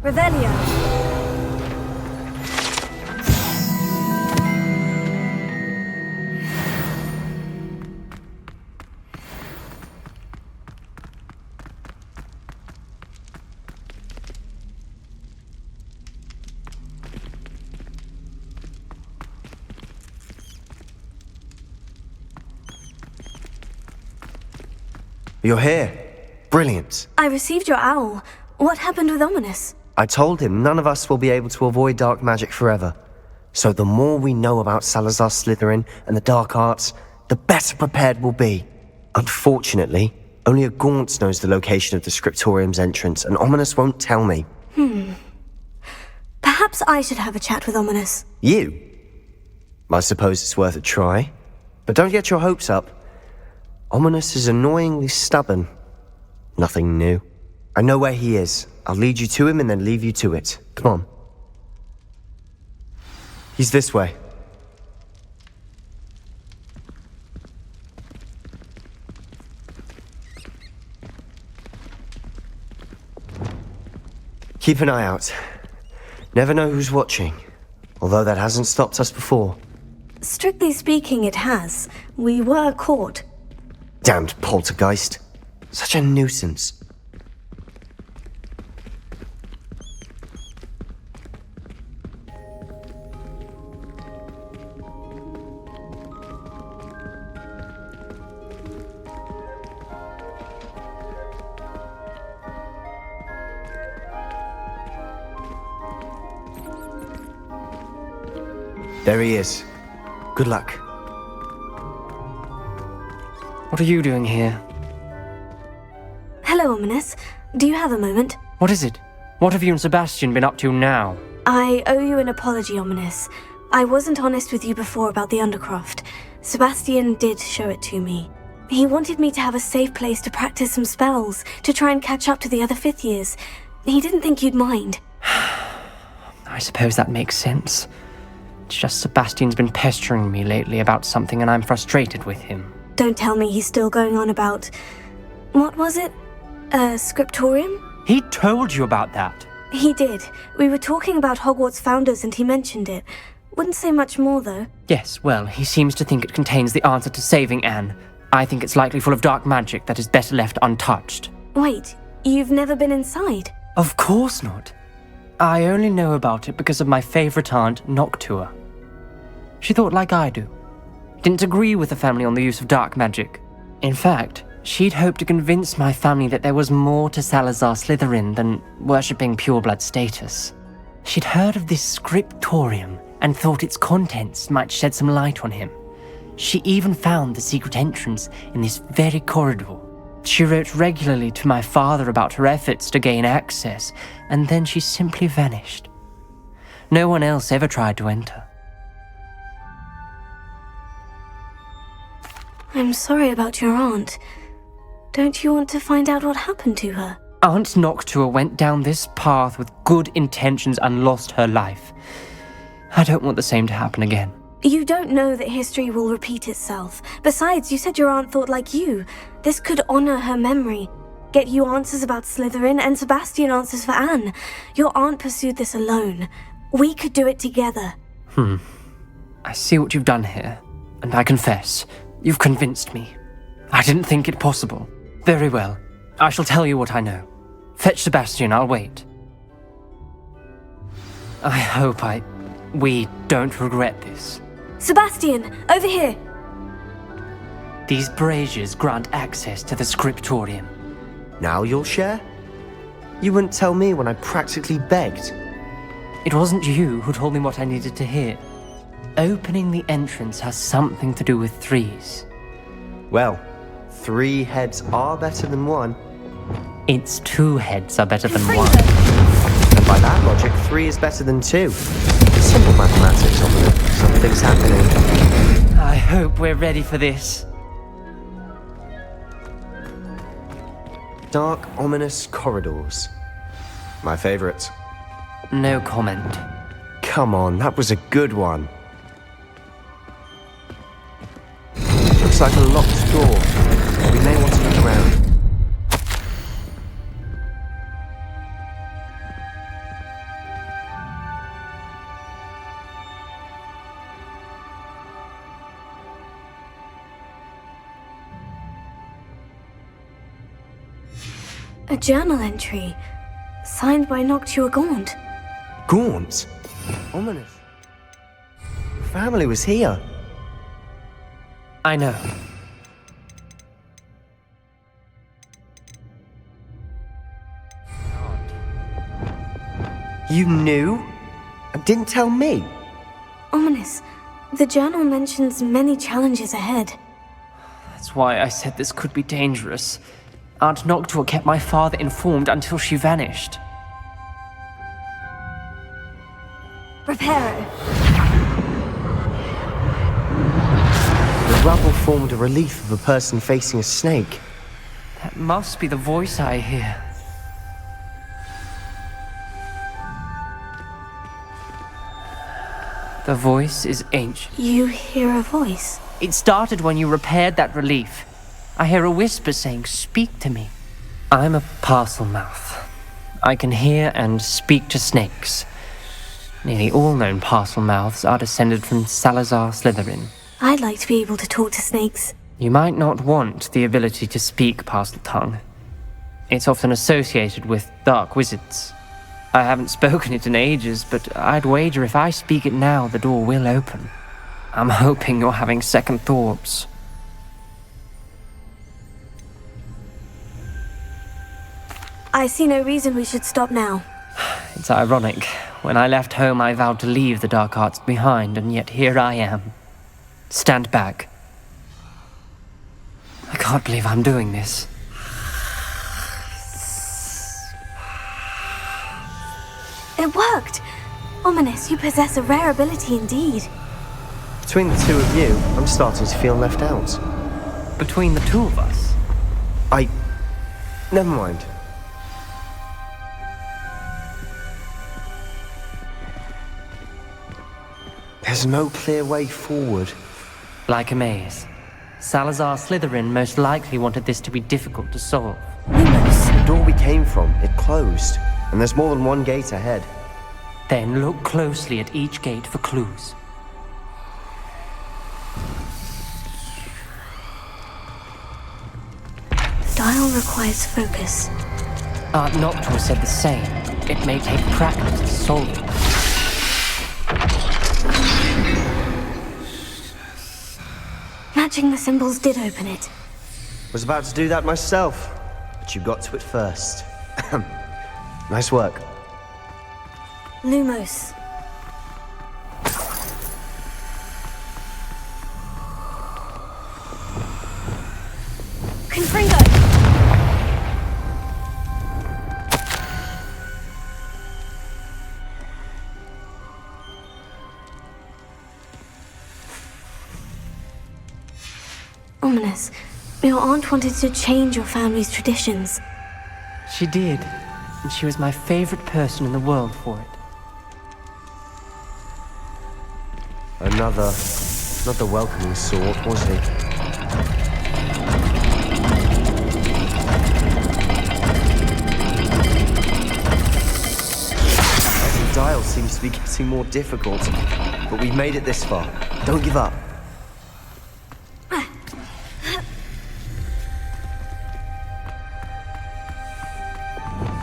Revelio. You're here. Brilliant. I received your owl. What happened with Ominous? I told him none of us will be able to avoid dark magic forever. So the more we know about Salazar Slytherin and the dark arts, the better prepared we'll be. Unfortunately, only a Gaunt knows the location of the Scriptorium's entrance, and Ominous won't tell me. Perhaps I should have a chat with Ominous. You? I suppose it's worth a try. But don't get your hopes up. Ominous is annoyingly stubborn. Nothing new. I know where he is. I'll lead you to him and then leave you to it. Come on. He's this way. Keep an eye out. Never know who's watching. Although that hasn't stopped us before. Strictly speaking, it has. We were caught. Damned poltergeist. Such a nuisance. There he is. Good luck. What are you doing here? Hello, Ominous. Do you have a moment? What is it? What have you and Sebastian been up to now? I owe you an apology, Ominous. I wasn't honest with you before about the Undercroft. Sebastian did show it to me. He wanted me to have a safe place to practice some spells, to try and catch up to the other fifth years. He didn't think you'd mind. I suppose that makes sense. It's just Sebastian's been pestering me lately about something and I'm frustrated with him. Don't tell me he's still going on about... What was it? Scriptorium? He told you about that? He did. We were talking about Hogwarts founders and he mentioned it. Wouldn't say much more, though. Yes, well, he seems to think it contains the answer to saving Anne. I think it's likely full of dark magic that is better left untouched. Wait, you've never been inside? Of course not. I only know about it because of my favorite aunt, Noctua. She thought like I do. Didn't agree with the family on the use of dark magic. In fact, she'd hoped to convince my family that there was more to Salazar Slytherin than worshipping pureblood status. She'd heard of this scriptorium and thought its contents might shed some light on him. She even found the secret entrance in this very corridor. She wrote regularly to my father about her efforts to gain access, and then she simply vanished. No one else ever tried to enter. I'm sorry about your aunt. Don't you want to find out what happened to her? Aunt Noctua went down this path with good intentions and lost her life. I don't want the same to happen again. You don't know that history will repeat itself. Besides, you said your aunt thought like you. This could honor her memory. Get you answers about Slytherin and Sebastian answers for Anne. Your aunt pursued this alone. We could do it together. I see what you've done here, and I confess, you've convinced me. I didn't think it possible. Very well. I shall tell you what I know. Fetch Sebastian, I'll wait. I hope we don't regret this. Sebastian, over here! These braziers grant access to the scriptorium. Now you'll share? You wouldn't tell me when I practically begged. It wasn't you who told me what I needed to hear. Opening the entrance has something to do with threes. Well, 3 heads are better than 1. It's 2 heads are better than 1. And by that logic, 3 is better than 2. Simple mathematics, Ominous. Something's happening. I hope we're ready for this. Dark, ominous corridors. My favorite. No comment. Come on, that was a good one. Looks like a locked door. We may want to look around. A journal entry, signed by Noctua Gaunt. Gaunt? Ominous. Family was here. I know. You knew? And didn't tell me? Ominous, the journal mentions many challenges ahead. That's why I said this could be dangerous. Aunt Noctua kept my father informed until she vanished. Reparo. The rubble formed a relief of a person facing a snake. That must be the voice I hear. The voice is ancient. You hear a voice? It started when you repaired that relief. I hear a whisper saying, "Speak to me." I'm a parcel mouth. I can hear and speak to snakes. Nearly all known parcel mouths are descended from Salazar Slytherin. I'd like to be able to talk to snakes. You might not want the ability to speak parcel tongue. It's often associated with dark wizards. I haven't spoken it in ages, but I'd wager if I speak it now, the door will open. I'm hoping you're having second thoughts. I see no reason we should stop now. It's ironic. When I left home, I vowed to leave the dark arts behind, and yet here I am. Stand back. I can't believe I'm doing this. It worked! Ominous, you possess a rare ability indeed. Between the two of you, I'm starting to feel left out. Between the two of us? Never mind. There's no clear way forward. Like a maze. Salazar Slytherin most likely wanted this to be difficult to solve. Lumos. The door we came from, it closed. And there's more than one gate ahead. Then look closely at each gate for clues. The dial requires focus. Aunt Noctua said the same. It may take practice to solve it. Matching the symbols did open it. Was about to do that myself, but you got to it first. Nice work. Lumos. Confringo! Ominous. Your aunt wanted to change your family's traditions. She did, and she was my favorite person in the world for it. Another, not the welcoming sort, was he? Every dial seems to be getting more difficult, but we've made it this far. Don't give up.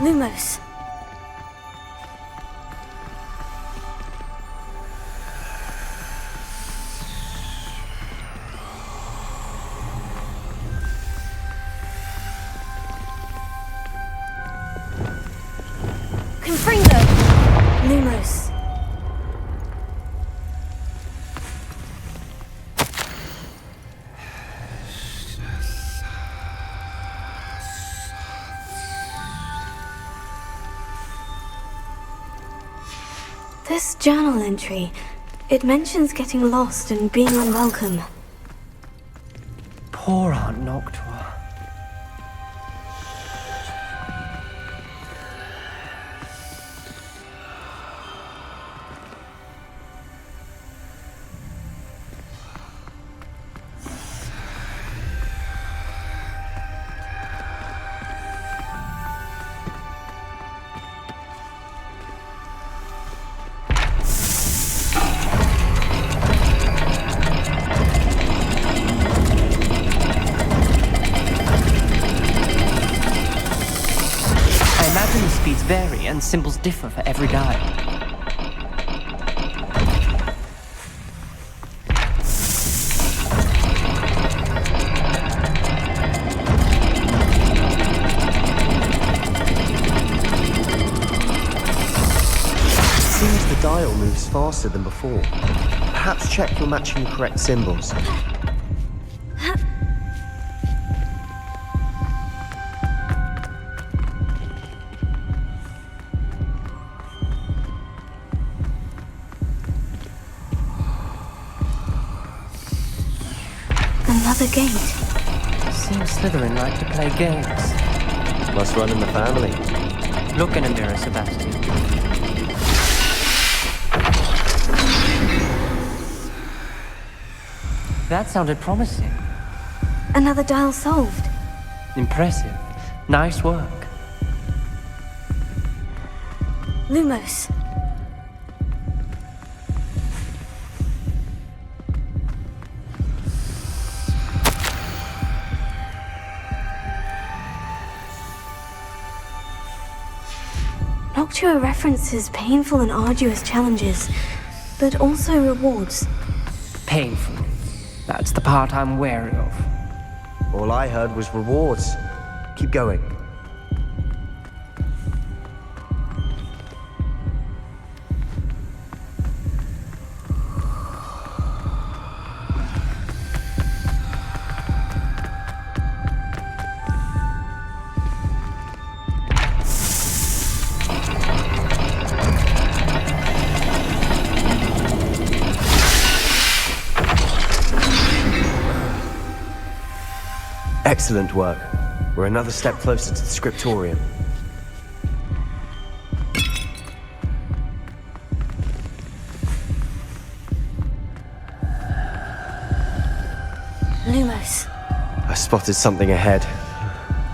Lumos. Confringo! Lumos. This journal entry, it mentions getting lost and being unwelcome. Poor Aunt Noctua. Speeds vary and symbols differ for every dial. Seems the dial moves faster than before. Perhaps check you're matching the correct symbols. Another gate. Seems Slytherin like to play games. Must run in the family. Look in a mirror, Sebastian. That sounded promising. Another dial solved. Impressive. Nice work. Lumos. Noctua references painful and arduous challenges, but also rewards. Painful. That's the part I'm wary of. All I heard was rewards. Keep going. Excellent work. We're another step closer to the scriptorium. Lumos. I spotted something ahead.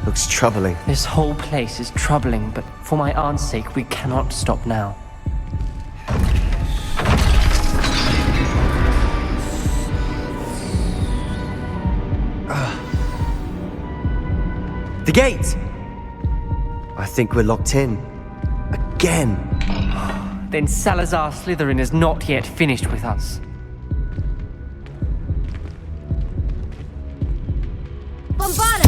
Looks troubling. This whole place is troubling, but for my aunt's sake, we cannot stop now. The gate! I think we're locked in. Again. Then Salazar Slytherin is not yet finished with us. Bombarda!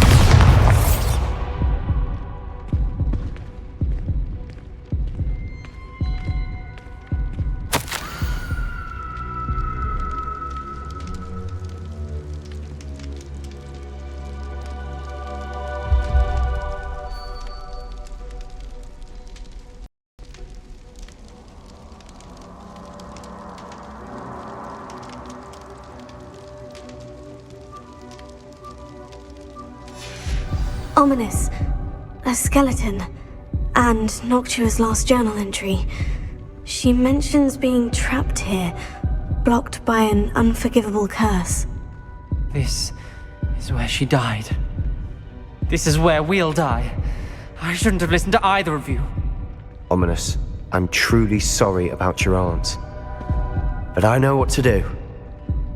Ominous. A skeleton. And Noctua's last journal entry. She mentions being trapped here, blocked by an unforgivable curse. This is where she died. This is where we'll die. I shouldn't have listened to either of you. Ominous, I'm truly sorry about your aunt. But I know what to do.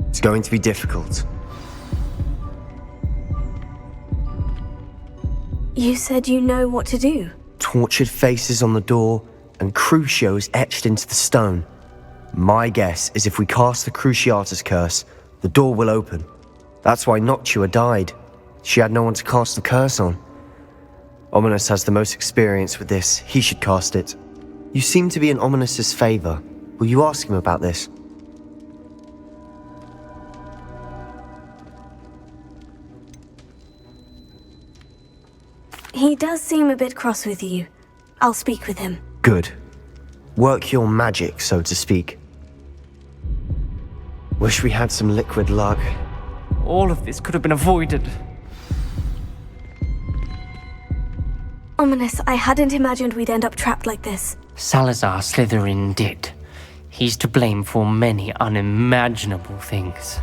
It's going to be difficult. You said you know what to do. Tortured faces on the door and Crucios etched into the stone. My guess is if we cast the Cruciatus curse, the door will open. That's why Noctua died. She had no one to cast the curse on. Ominous has the most experience with this. He should cast it. You seem to be in Ominous's favor. Will you ask him about this? He does seem a bit cross with you. I'll speak with him. Good. Work your magic, so to speak. Wish we had some liquid luck. All of this could have been avoided. Ominous, I hadn't imagined we'd end up trapped like this. Salazar Slytherin did. He's to blame for many unimaginable things.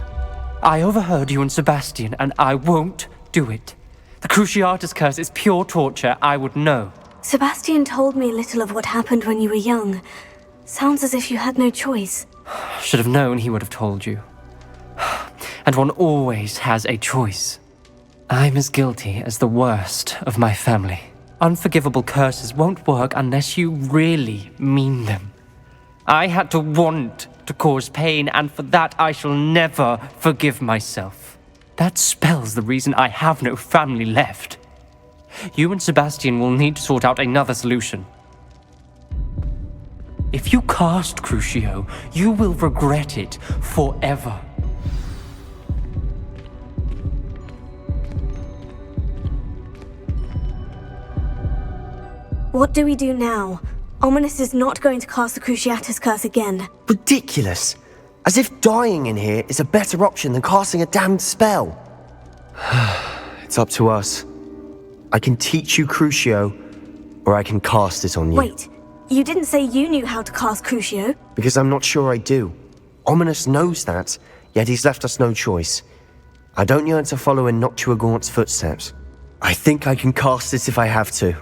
I overheard you and Sebastian, and I won't do it. The Cruciatus curse is pure torture, I would know. Sebastian told me little of what happened when you were young. Sounds as if you had no choice. Should have known he would have told you. And one always has a choice. I'm as guilty as the worst of my family. Unforgivable curses won't work unless you really mean them. I had to want to cause pain, and for that I shall never forgive myself. That spell's the reason I have no family left. You and Sebastian will need to sort out another solution. If you cast Crucio, you will regret it forever. What do we do now? Ominous is not going to cast the Cruciatus curse again. Ridiculous! As if dying in here is a better option than casting a damned spell. It's up to us. I can teach you Crucio, or I can cast it on you. Wait, you didn't say you knew how to cast Crucio? Because I'm not sure I do. Ominous knows that, yet he's left us no choice. I don't yearn to follow in Noctua Gaunt's footsteps. I think I can cast it if I have to.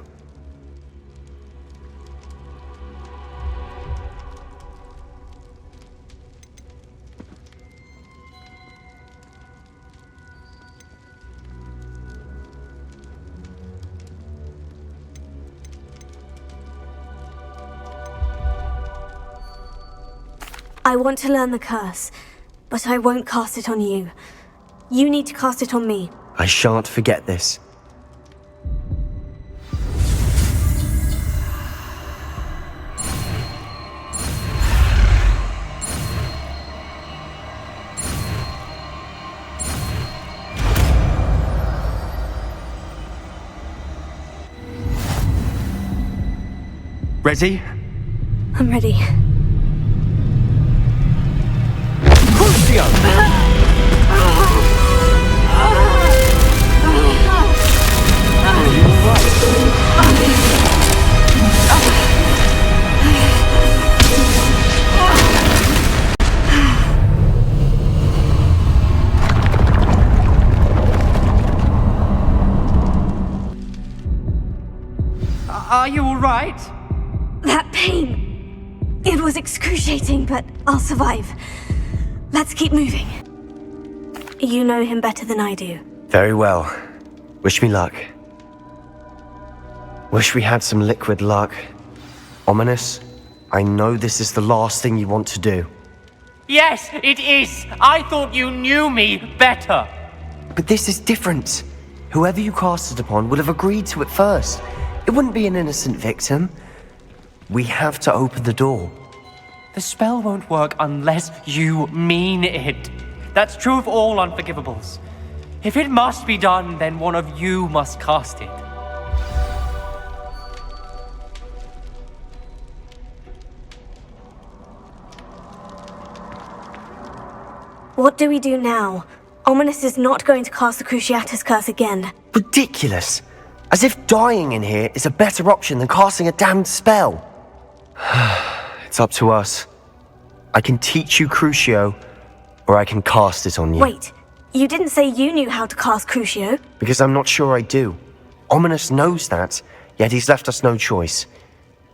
I want to learn the curse, but I won't cast it on you. You need to cast it on me. I shan't forget this. Ready? I'm ready. Are you all right? That pain! It was excruciating, but I'll survive. Let's keep moving. You know him better than I do. Very well. Wish me luck. Wish we had some liquid luck. Ominous, I know this is the last thing you want to do. Yes, it is! I thought you knew me better! But this is different. Whoever you cast it upon would have agreed to it first. It wouldn't be an innocent victim. We have to open the door. The spell won't work unless you mean it. That's true of all unforgivables. If it must be done, then one of you must cast it. What do we do now? Ominous is not going to cast the Cruciatus curse again. Ridiculous! As if dying in here is a better option than casting a damned spell. It's up to us. I can teach you Crucio, or I can cast it on you. Wait, you didn't say you knew how to cast Crucio? Because I'm not sure I do. Ominous knows that, yet he's left us no choice.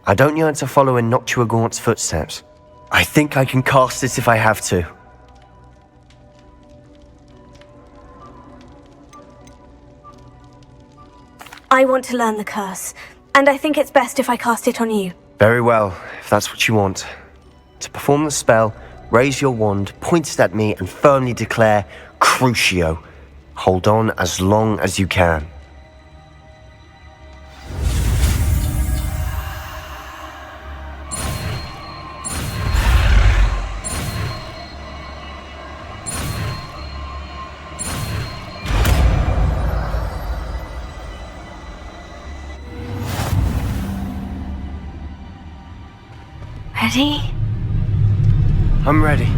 I don't yearn to follow in Noctua Gaunt's footsteps. I think I can cast it if I have to. I want to learn the curse, and I think it's best if I cast it on you. Very well, if that's what you want. To perform the spell, raise your wand, point it at me, and firmly declare Crucio. Hold on as long as you can. Ready? I'm ready.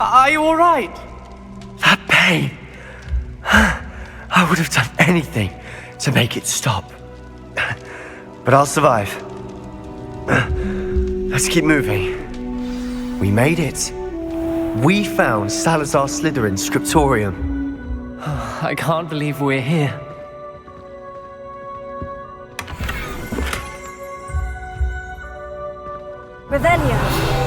Are you alright? That pain. I would have done anything to make it stop. But I'll survive. Let's keep moving. We made it. We found Salazar Slytherin's scriptorium. I can't believe we're here. Revelio.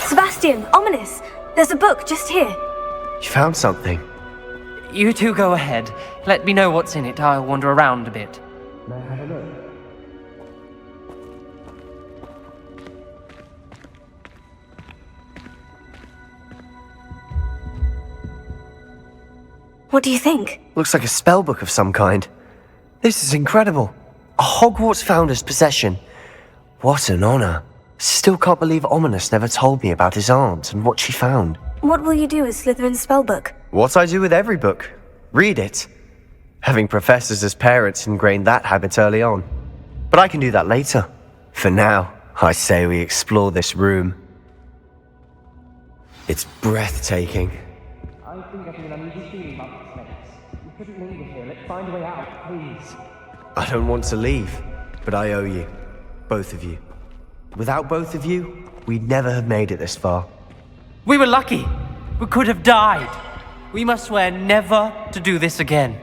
Sebastian, ominous. There's a book just here. You found something. You two go ahead. Let me know what's in it. I'll wander around a bit. May I have a look? What do you think? Looks like a spellbook of some kind. This is incredible. A Hogwarts founder's possession. What an honor. Still can't believe Ominous never told me about his aunt and what she found. What will you do with Slytherin's spellbook? What I do with every book. Read it. Having professors as parents ingrained that habit early on. But I can do that later. For now, I say we explore this room. It's breathtaking. I think I have an unusual feeling about this place. We couldn't linger here. Let's find a way out, please. I don't want to leave, but I owe you. Both of you. Without both of you, we'd never have made it this far. We were lucky. We could have died. We must swear never to do this again.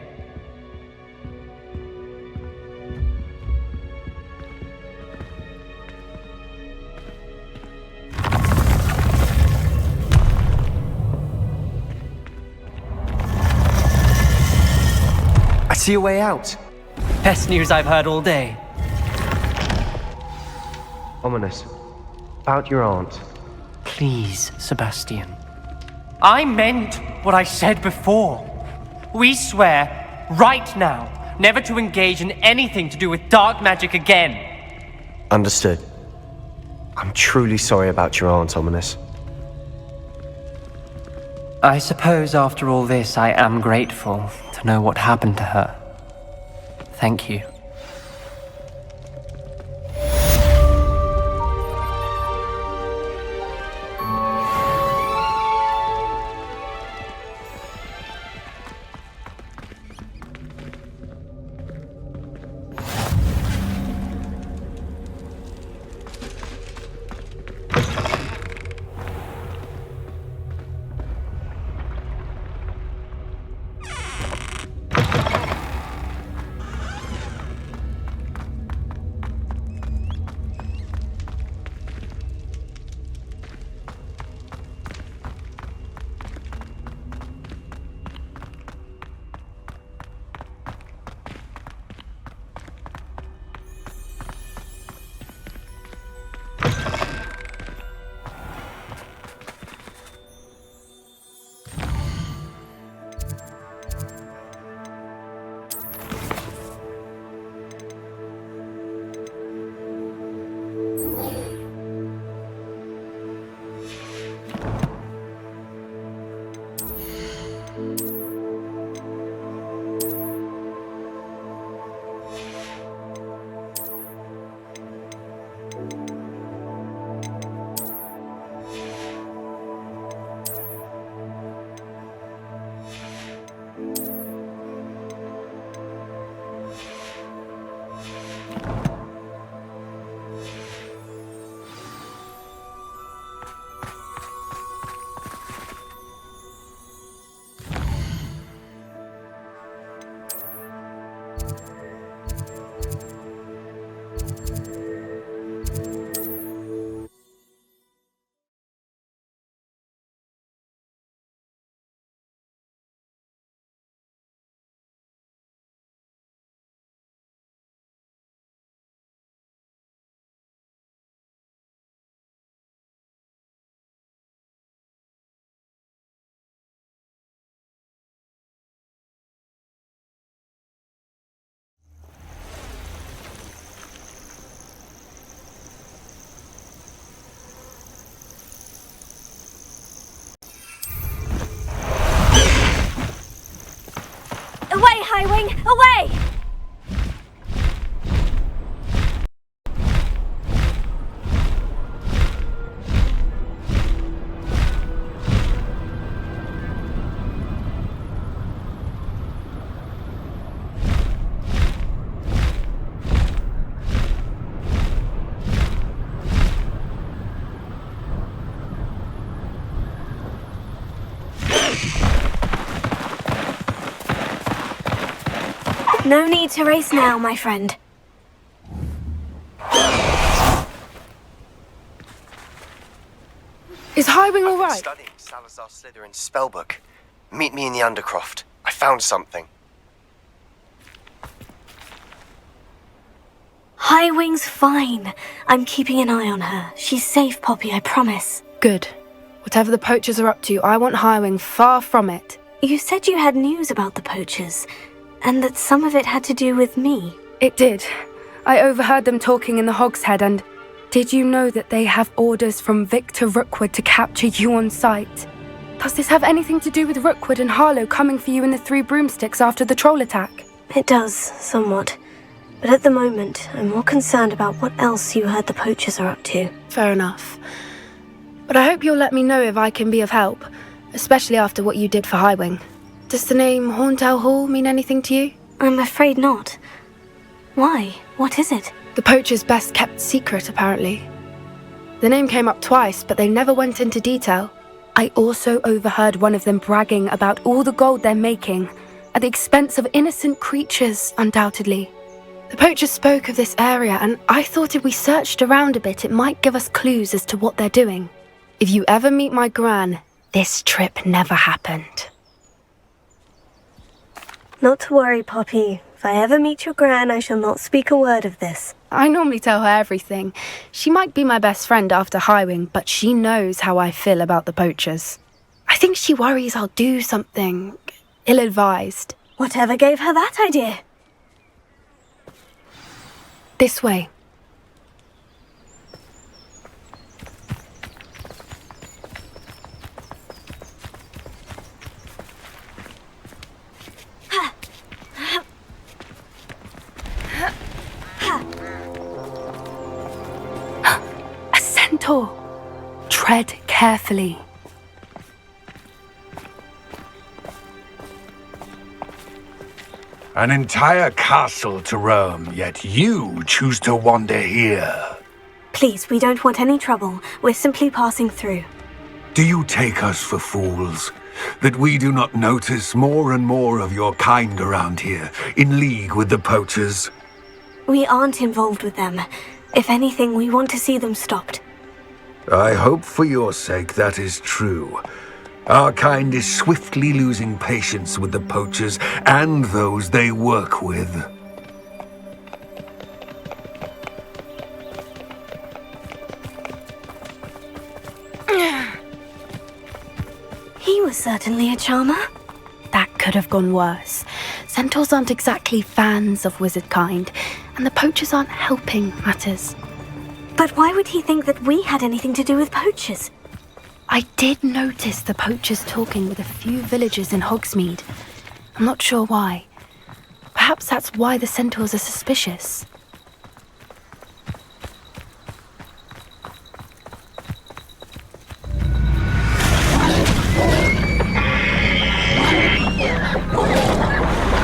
I see a way out. Best news I've heard all day. Ominous. About your aunt. Please, Sebastian. I meant what I said before. We swear, right now, never to engage in anything to do with dark magic again. Understood. I'm truly sorry about your aunt, Ominous. I suppose after all this, I am grateful to know what happened to her. Thank you. Highwing, away! No need to race now, my friend. Is Highwing all right? Studying Salazar Slytherin's spellbook. Meet me in the Undercroft. I found something. Highwing's fine. I'm keeping an eye on her. She's safe, Poppy, I promise. Good. Whatever the poachers are up to, I want Highwing far from it. You said you had news about the poachers, and that some of it had to do with me. It did. I overheard them talking in the Hogshead, and did you know that they have orders from Victor Rookwood to capture you on sight? Does this have anything to do with Rookwood and Harlow coming for you in the Three Broomsticks after the troll attack? It does, somewhat. But at the moment, I'm more concerned about what else you heard the poachers are up to. Fair enough. But I hope you'll let me know if I can be of help, especially after what you did for Highwing. Does the name Horntail Hall mean anything to you? I'm afraid not. Why? What is it? The poacher's best kept secret, apparently. The name came up twice, but they never went into detail. I also overheard one of them bragging about all the gold they're making, at the expense of innocent creatures, undoubtedly. The poachers spoke of this area, and I thought if we searched around a bit, it might give us clues as to what they're doing. If you ever meet my gran, this trip never happened. Not to worry, Poppy. If I ever meet your gran, I shall not speak a word of this. I normally tell her everything. She might be my best friend after Highwing, but she knows how I feel about the poachers. I think she worries I'll do something ill-advised. Whatever gave her that idea? This way. A centaur. Tread carefully. An entire castle to roam, yet you choose to wander here. Please, we don't want any trouble. We're simply passing through. Do you take us for fools? That we do not notice more and more of your kind around here, in league with the poachers? We aren't involved with them. If anything, we want to see them stopped. I hope for your sake that is true. Our kind is swiftly losing patience with the poachers and those they work with. He was certainly a charmer. That could have gone worse. Centaurs aren't exactly fans of wizard kind, and the poachers aren't helping matters. But why would he think that we had anything to do with poachers? I did notice the poachers talking with a few villagers in Hogsmeade. I'm not sure why. Perhaps that's why the centaurs are suspicious.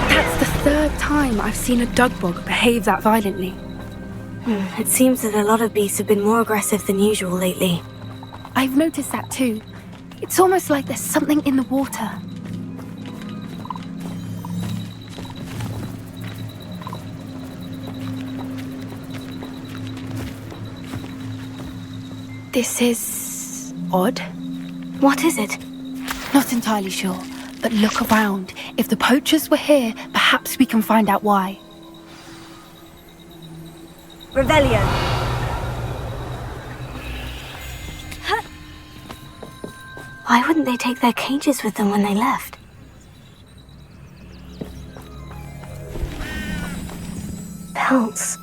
That's the third time I've seen a dugbog behave that violently. It seems that a lot of beasts have been more aggressive than usual lately. I've noticed that too. It's almost like there's something in the water. This is odd. What is it? Not entirely sure, but look around. If the poachers were here, perhaps we can find out why. Revelio. Why wouldn't they take their cages with them when they left? Pelts.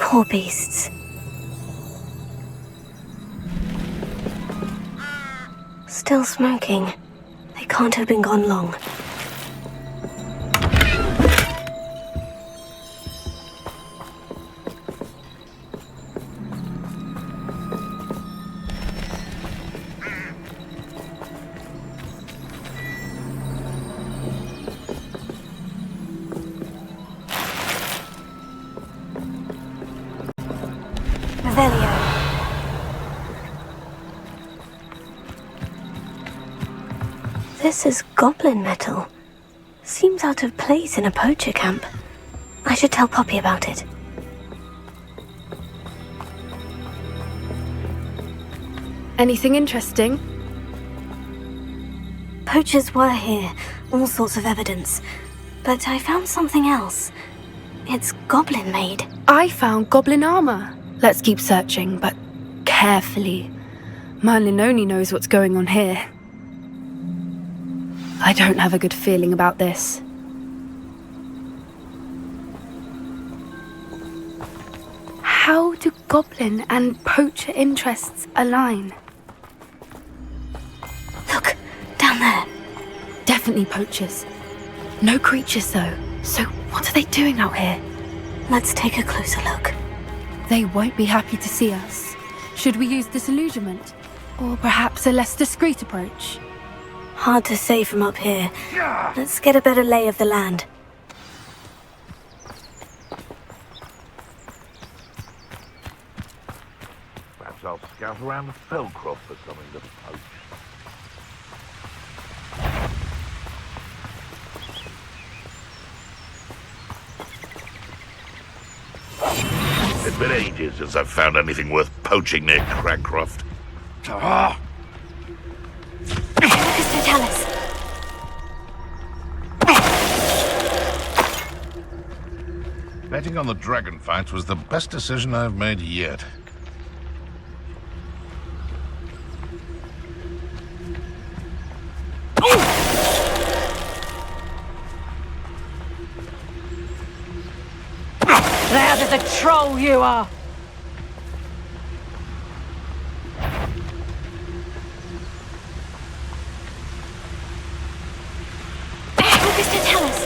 Poor beasts. Still smoking. They can't have been gone long. This is goblin metal. Seems out of place in a poacher camp. I should tell Poppy about it. Anything interesting? Poachers were here, all sorts of evidence. But I found something else. It's goblin made. I found goblin armor. Let's keep searching, but carefully. Merlin only knows what's going on here. I don't have a good feeling about this. How do goblin and poacher interests align? Look, down there. Definitely poachers. No creatures though. So what are they doing out here? Let's take a closer look. They won't be happy to see us. Should we use disillusionment? Or perhaps a less discreet approach? Hard to say from up here. Let's get a better lay of the land. Perhaps I'll scout around the Fellcroft for something to poach. It's been ages since I've found anything worth poaching near Cragcroft. Focus Totalis. Betting on the dragon fights was the best decision I've made yet. Loud as a troll you are! Focus Totalis.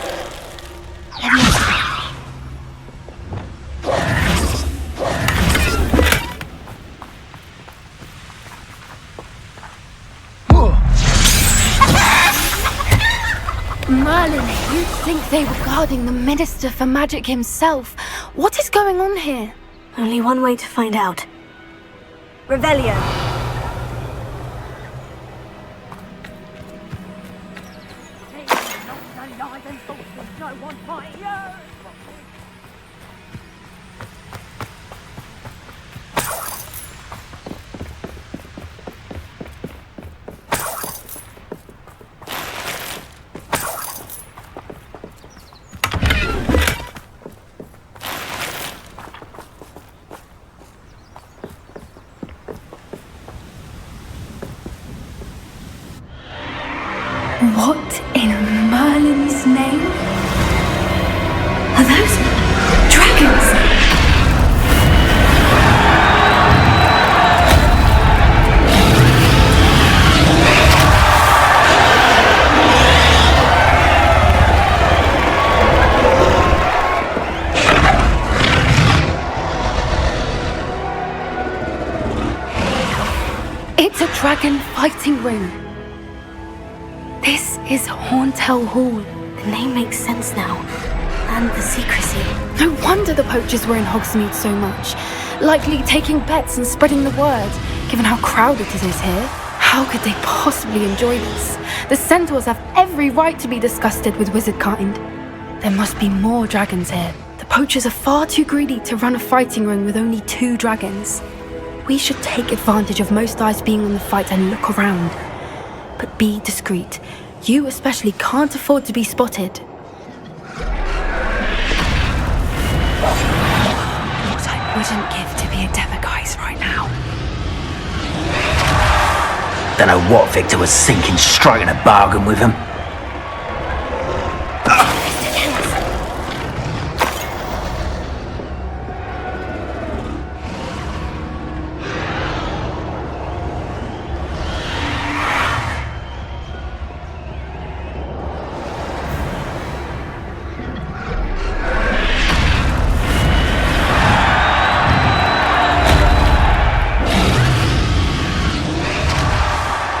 Merlin, you'd think they were guarding the Minister for Magic himself. What is going on here? Only one way to find out. Revelio. What in Merlin's name? Are those dragons? It's a dragon fighting ring. This is Horntail Hall. The name makes sense now. And the secrecy. No wonder the poachers were in Hogsmeade so much. Likely taking bets and spreading the word, given how crowded it is here. How could they possibly enjoy this? The centaurs have every right to be disgusted with wizard kind. There must be more dragons here. The poachers are far too greedy to run a fighting ring with only 2 dragons. We should take advantage of most eyes being on the fight and look around. But be discreet. You especially can't afford to be spotted. What I wouldn't give to be a Demiguise right now. Don't know what Victor was thinking, striking a bargain with him.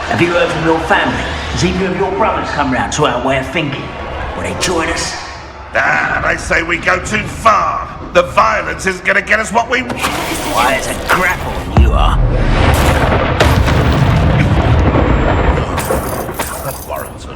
Have you heard from your family? Has either of your brothers come round to our way of thinking? Will they join us? They say we go too far. The violence isn't going to get us what we want. Why, it's a grapple, you are. That warrants a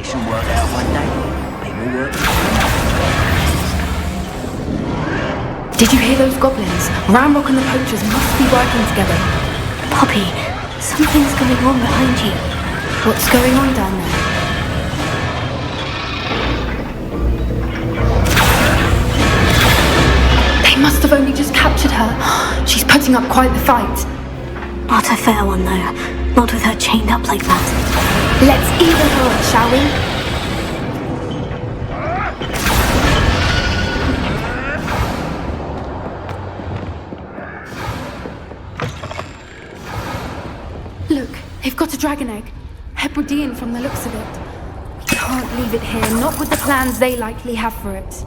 combination worked out one day, they will work. Did you hear those goblins? Ramrock and the poachers must be working together. Poppy, something's going on behind you. What's going on down there? They must have only just captured her. She's putting up quite the fight. Not a fair one, though. Not with her chained up like that. Let's even her up, shall we? Look, they've got a dragon egg. Hebridean from the looks of it. We can't leave it here, not with the plans they likely have for it.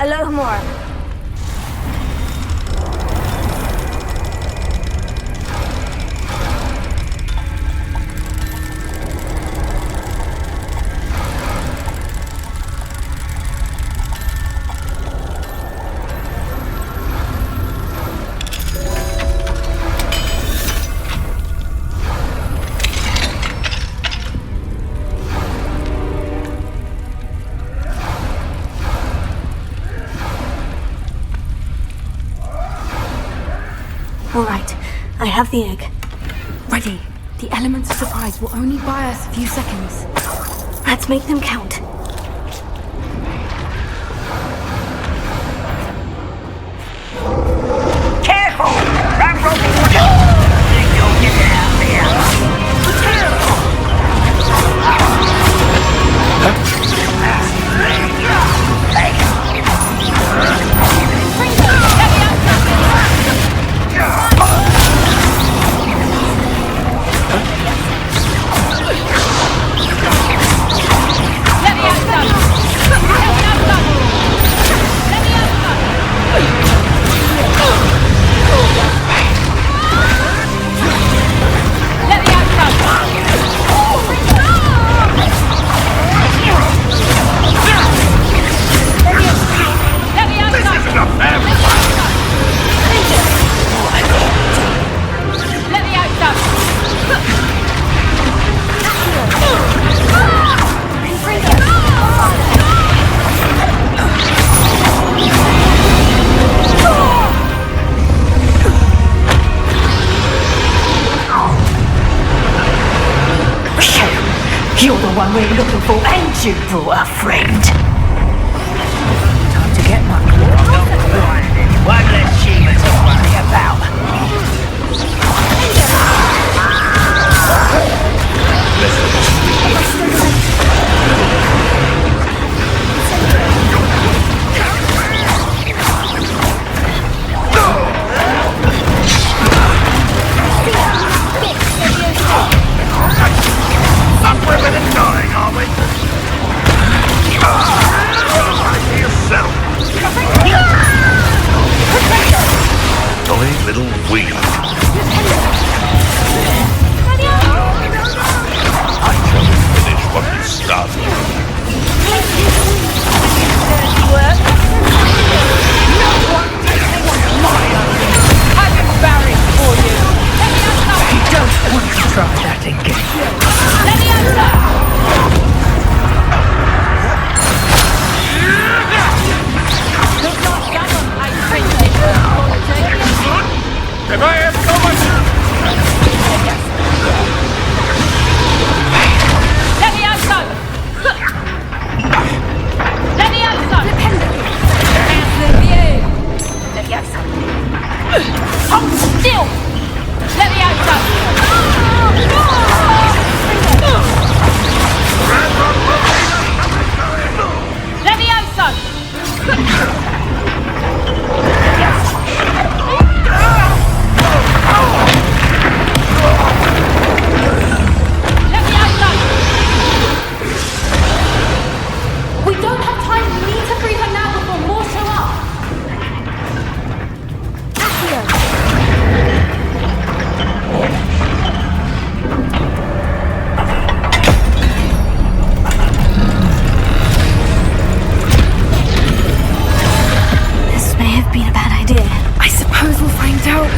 Alohomora. All right, I have the egg. Ready. The elements of surprise will only buy us a few seconds. Let's make them count. Careful! Ramrock will You'll get it out there. Careful! You're the one we're looking for, and you brought a friend. Time to get my claw. One less human to worry about. Little wheel. I shall finish what we started. You don't want to try that again. If I have so much... Hold still! Let me out, Let me out, son! We don't have time. We need to free her now before more show up. This may have been a bad idea. I suppose we'll find out.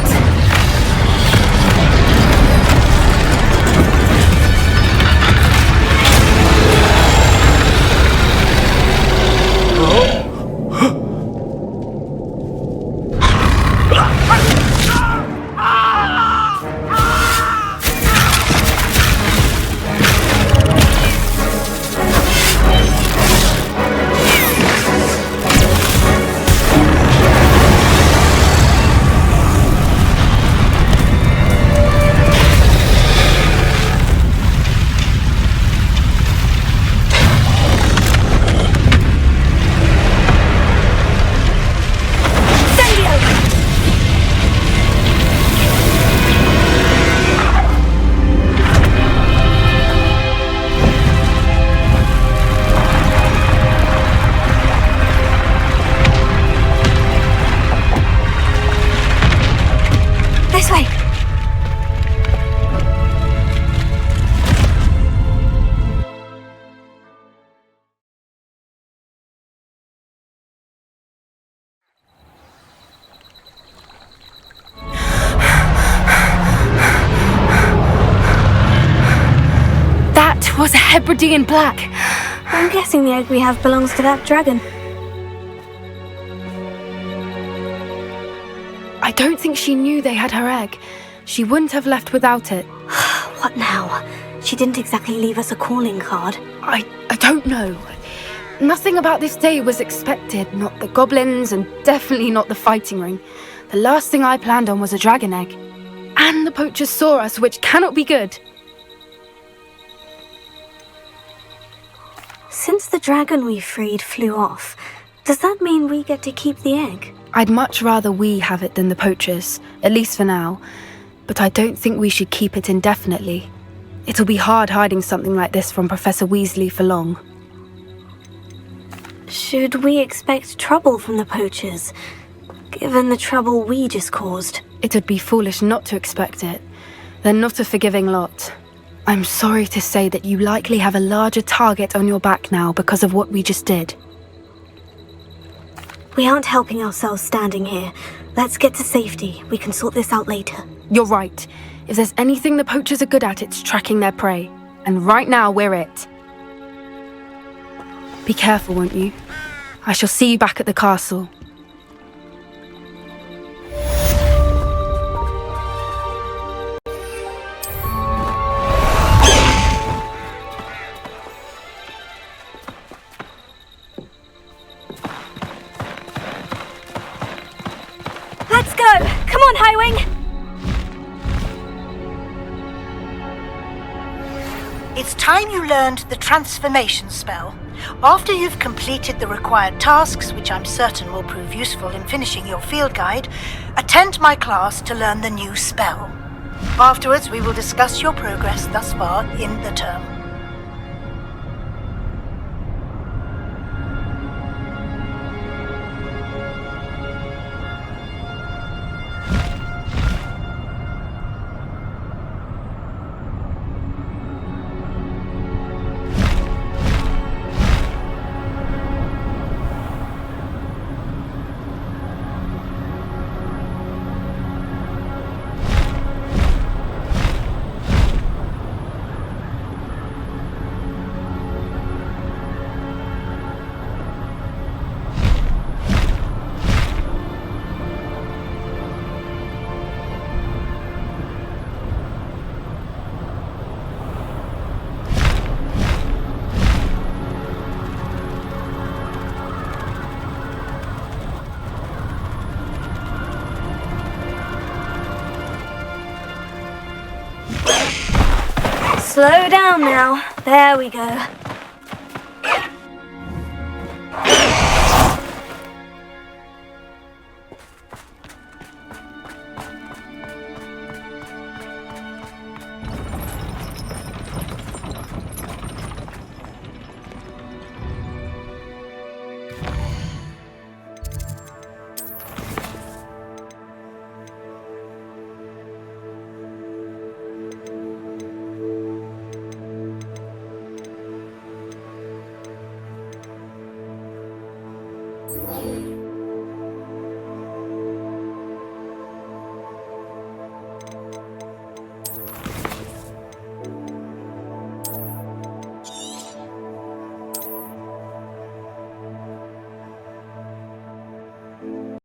was a Hebridean black. I'm guessing the egg we have belongs to that dragon. I don't think she knew they had her egg. She wouldn't have left without it. What now? She didn't exactly leave us a calling card. I don't know. Nothing about this day was expected. Not the goblins, and definitely not the fighting ring. The last thing I planned on was a dragon egg. And the poachers saw us, which cannot be good. Since the dragon we freed flew off, does that mean we get to keep the egg? I'd much rather we have it than the poachers, at least for now. But I don't think we should keep it indefinitely. It'll be hard hiding something like this from Professor Weasley for long. Should we expect trouble from the poachers, given the trouble we just caused? It would be foolish not to expect it. They're not a forgiving lot. I'm sorry to say that you likely have a larger target on your back now because of what we just did. We aren't helping ourselves standing here. Let's get to safety. We can sort this out later. You're right. If there's anything the poachers are good at, it's tracking their prey. And right now, we're it. Be careful, won't you? I shall see you back at the castle. Let's go! Come on, Highwing! It's time you learned the transformation spell. After you've completed the required tasks, which I'm certain will prove useful in finishing your field guide, attend my class to learn the new spell. Afterwards, we will discuss your progress thus far in the term. Slow down now. There we go.